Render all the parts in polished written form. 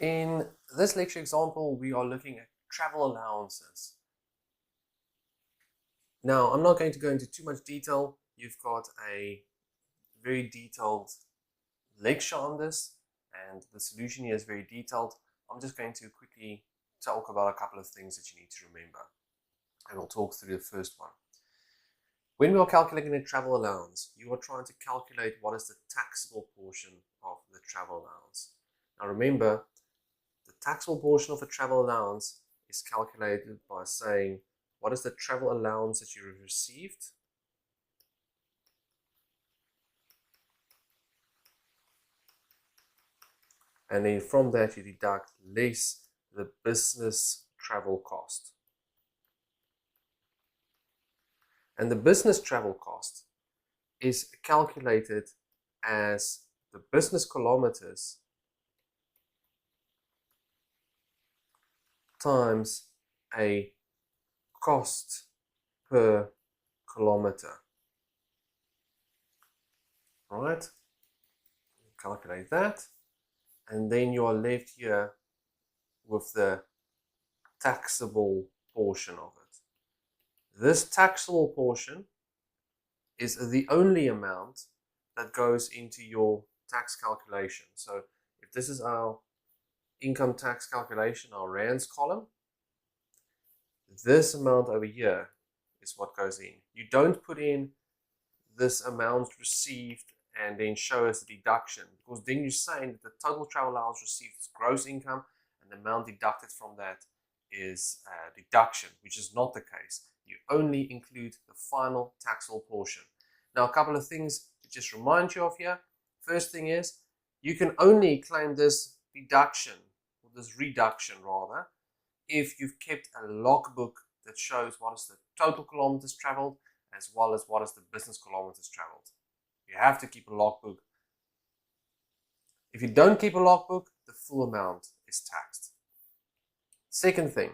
In this lecture example, we are looking at travel allowances. Now, I'm not going to go into too much detail. You've got a very detailed lecture on this, and the solution here is very detailed. I'm just going to quickly talk about a couple of things that you need to remember, and we'll talk through the first one. When we are calculating a travel allowance, you are trying to calculate what is the taxable portion of the travel allowance. Now remember, the taxable portion of a travel allowance is calculated by saying what is the travel allowance that you have received and then from that you deduct less the business travel cost. And the business travel cost is calculated as the business kilometers times a cost per kilometer. All right, calculate that, and then you are left here with the taxable portion of it. This taxable portion is the only amount that goes into your tax calculation. So if this is our income tax calculation, our rands column, this amount over here is what goes in. You don't put in this amount received and then show us the deduction, because then you're saying that the total travel allowance received is gross income and the amount deducted from that is deduction, which is not the case. You only include the final taxable portion. Now, a couple of things to just remind you of here. First thing is, you can only claim this deduction, or this reduction rather, if you've kept a logbook that shows what is the total kilometers traveled as well as what is the business kilometers traveled. You have to keep a logbook. If you don't keep a logbook, the full amount is taxed. Second thing,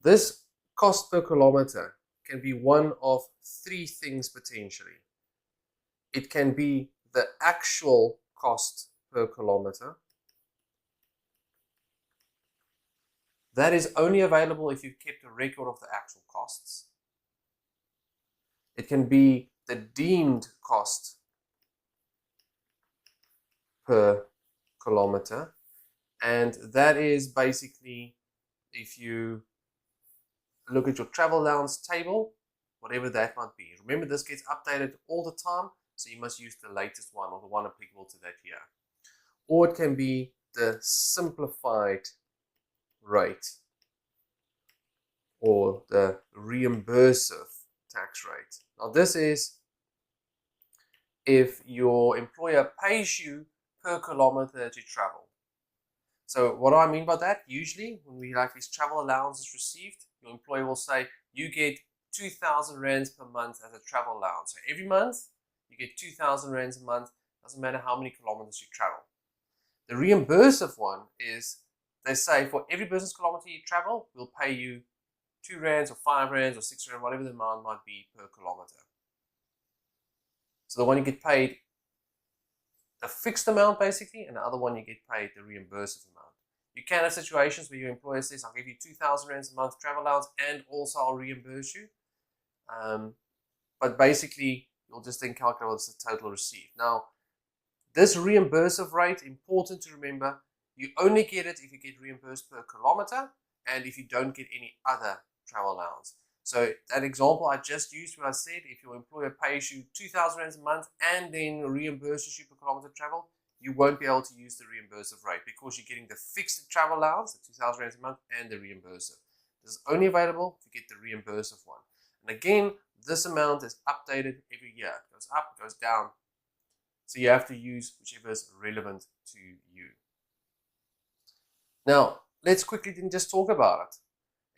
this cost per kilometer can be one of three things potentially. It can be the actual cost per kilometer. That is only available if you've kept a record of the actual costs. It can be the deemed cost per kilometer, and that is basically if you look at your travel allowance table, whatever that might be. Remember, this gets updated all the time, so you must use the latest one or the one applicable to that year. Or it can be the simplified rate or the reimbursive tax rate. Now this is if your employer pays you per kilometer that you travel. So what do I mean by that? Usually when we have these travel allowances received, your employer will say you get 2,000 rands per month as a travel allowance. So every month you get 2,000 rands a month, doesn't matter how many kilometers you travel. The reimbursive one is they say for every business kilometer you travel, we'll pay you 2 rands or 5 rands or 6 rands, whatever the amount might be per kilometer. So the one you get paid a fixed amount basically, and the other one you get paid the reimbursive amount. You can have situations where your employer says, I'll give you 2,000 rands a month travel allowance and also I'll reimburse you. But basically, you'll just then calculate what's the total received. Now, this reimbursive rate, important to remember, you only get it if you get reimbursed per kilometer and if you don't get any other travel allowance. So that example I just used where I said if your employer pays you 2,000 rands a month and then reimburses you per kilometer travel, you won't be able to use the reimbursive rate because you're getting the fixed travel allowance, the 2,000 rands a month, and the reimbursive. This is only available if you get the reimbursive one. And again, this amount is updated every year. It goes up, it goes down. So you have to use whichever is relevant to you. Now, let's quickly then just talk about it.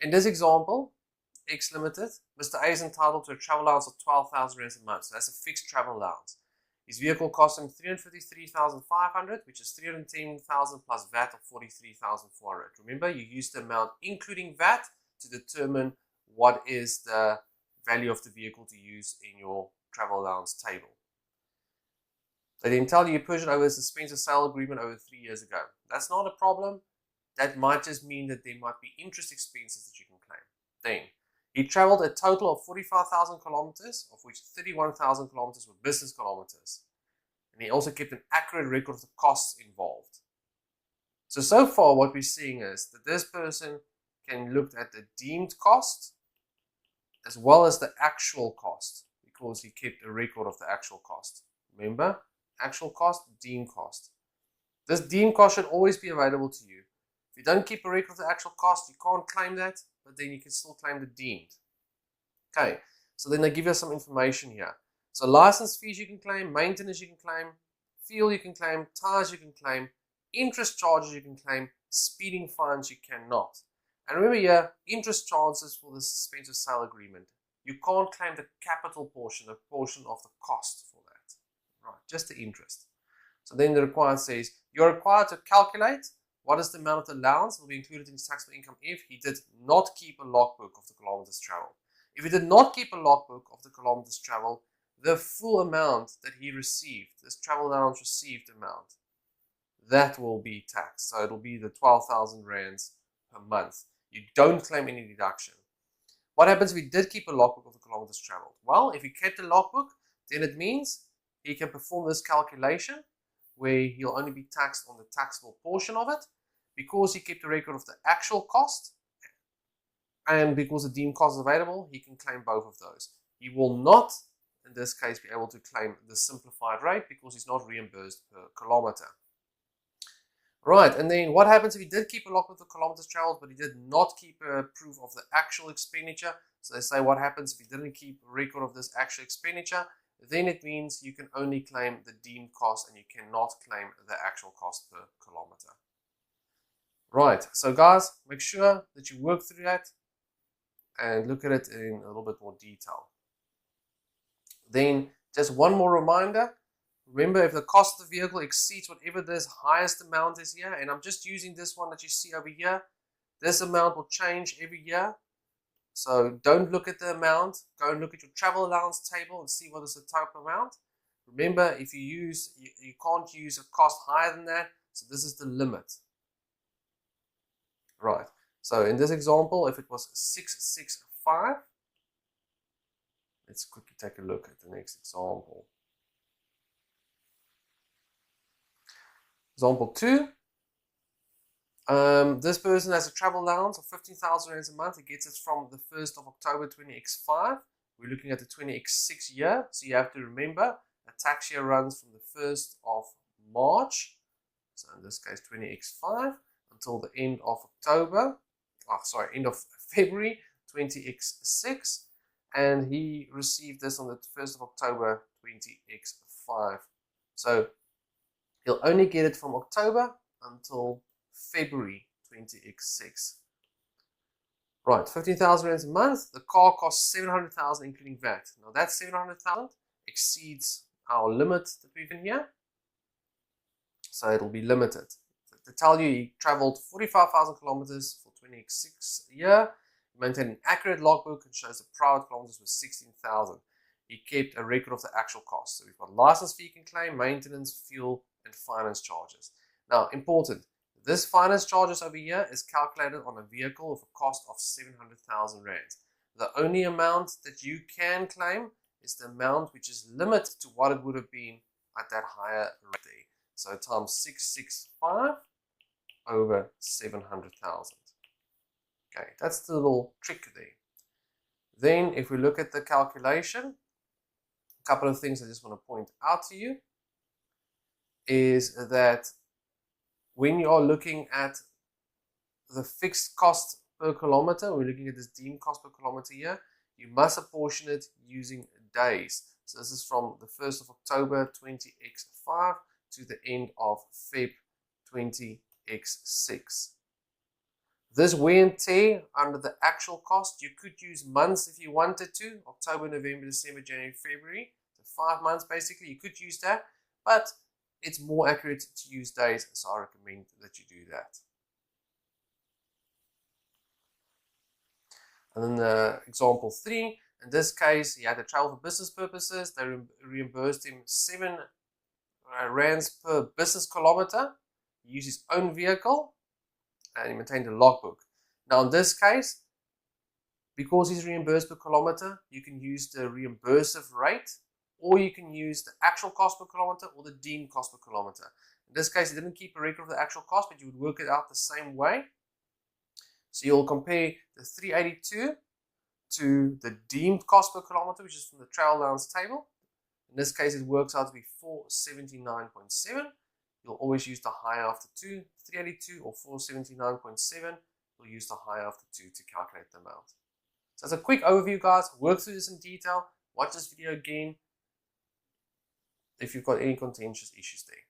In this example, X Limited, Mr. A is entitled to a travel allowance of 12,000 rands a month. So that's a fixed travel allowance. His vehicle cost him 353,500, which is 310,000 plus VAT of 43,400. Remember, you use the amount including VAT to determine what is the value of the vehicle to use in your travel allowance table. They then tell you purchased over a suspensive sale agreement over 3 years ago. That's not a problem. That might just mean that there might be interest expenses that you can claim. Then, he traveled a total of 45,000 kilometers, of which 31,000 kilometers were business kilometers. And he also kept an accurate record of the costs involved. So far what we're seeing is that this person can look at the deemed cost as well as the actual cost, because he kept a record of the actual cost. Remember, actual cost, deemed cost. This deemed cost should always be available to you. If you don't keep a record of the actual cost, you can't claim that, but then you can still claim the deemed. Okay, so then they give you some information here. So license fees you can claim, maintenance you can claim, fuel you can claim, tires you can claim, interest charges you can claim, speeding fines you cannot. And remember here, interest charges for the suspensive sale agreement. You can't claim the capital portion, the portion of the cost for that. Right, just the interest. So then the required says, you're required to calculate what is the amount of the allowance will be included in his taxable income if he did not keep a logbook of the kilometers traveled. If he did not keep a logbook of the kilometers traveled, the full amount that he received, this travel allowance received amount, that will be taxed. So it will be the 12,000 rands per month. You don't claim any deduction. What happens if he did keep a logbook of the kilometers traveled? Well, if he kept a logbook, then it means he can perform this calculation where he'll only be taxed on the taxable portion of it, because he kept a record of the actual cost, and because the deemed cost is available, he can claim both of those. He will not, in this case, be able to claim the simplified rate because he's not reimbursed per kilometer. Right, and then what happens if he did keep a logbook of the kilometers traveled, but he did not keep a proof of the actual expenditure? So they say what happens if he didn't keep a record of this actual expenditure? Then it means you can only claim the deemed cost and you cannot claim the actual cost per kilometer. Right, so guys, make sure that you work through that and look at it in a little bit more detail. Then just one more reminder. Remember, if the cost of the vehicle exceeds whatever this highest amount is here, and I'm just using this one that you see over here, this amount will change every year. So don't look at the amount. Go and look at your travel allowance table and see what is the total amount. Remember, if you can't use a cost higher than that. So this is the limit. Right. So in this example, if it was 665, let's quickly take a look at the next example. Example 2. This person has a travel allowance of 15,000 rands a month. He gets it from the 1st of October 20x5. We're looking at the 20x6 year. So you have to remember, a tax year runs from the 1st of March, so in this case 20x5, until the end of end of February 20x6. And he received this on the 1st of October 20x5. So he'll only get it from October until February 20x6. Right, 15,000 rands a month. The car costs 700,000 including VAT. Now that 700,000 exceeds our limit that we've in here, so it'll be limited. To tell you, he traveled 45,000 kilometers for 20x6 a year. He maintained an accurate logbook and shows the private kilometers was 16,000. He kept a record of the actual cost. So we've got license fee you can claim, maintenance, fuel, and finance charges. Now, important. This finance charges over here is calculated on a vehicle with a cost of 700,000 rands. The only amount that you can claim is the amount which is limited to what it would have been at that higher rate. So times 665 over 700,000. Okay, that's the little trick there. Then if we look at the calculation, a couple of things I just want to point out to you is that when you are looking at the fixed cost per kilometer, we're looking at this deemed cost per kilometer here, you must apportion it using days. So this is from the 1st of October 20x5 to the end of Feb 20x6. This wear and tear under the actual cost, you could use months if you wanted to, October, November, December, January, February, so 5 months basically, you could use that, but it's more accurate to use days, so I recommend that you do that. And then example 3, in this case, he had to travel for business purposes. They reimbursed him 7 rands per business kilometer. He used his own vehicle and he maintained a logbook. Now in this case, because he's reimbursed per kilometer, you can use the reimbursive rate, or you can use the actual cost per kilometer or the deemed cost per kilometer. In this case, he didn't keep a record of the actual cost, but you would work it out the same way. So you'll compare the 382 to the deemed cost per kilometer, which is from the travel allowance table. In this case, it works out to be 479.7. You'll always use the higher after 2, 382 or 479.7. You'll use the higher after 2 to calculate the amount. So that's a quick overview, guys. Work through this in detail. Watch this video again if you've got any contentious issues there.